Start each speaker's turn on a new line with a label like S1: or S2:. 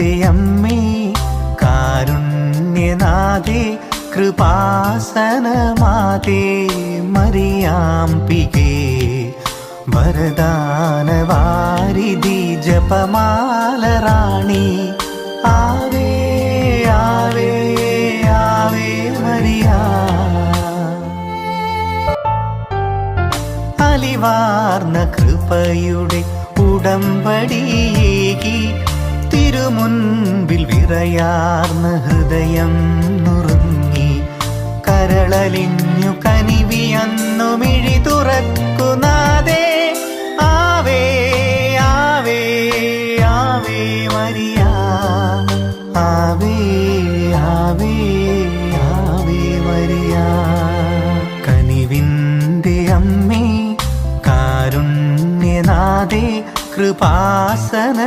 S1: കനിവിൻ്റെ അമ്മേ കാരുണ്യനാഥേ കൃപാസനമാതേ മറിയാംബികേ വരദാനവാരിധി ജപമാലറാണി ആവേ ആവേ Ave Maria. അലിവാർന്ന കൃപയുടെ ഉടമ്പടിയേകി തിരുമുൻപിൽ വിറയാർന്ന ഹൃദയം നുറുങ്ങി കരളലിഞ്ഞു കനിവിയന്നു മിഴി തുറക്കുന്നാദേ ആവേ ആവേ ആവേ മരിയ ആവേ ആവേ ആവേ മരിയ. കനിവിൻ്റെ അമ്മേ കാരുണ്യനാഥേ കൃപാസന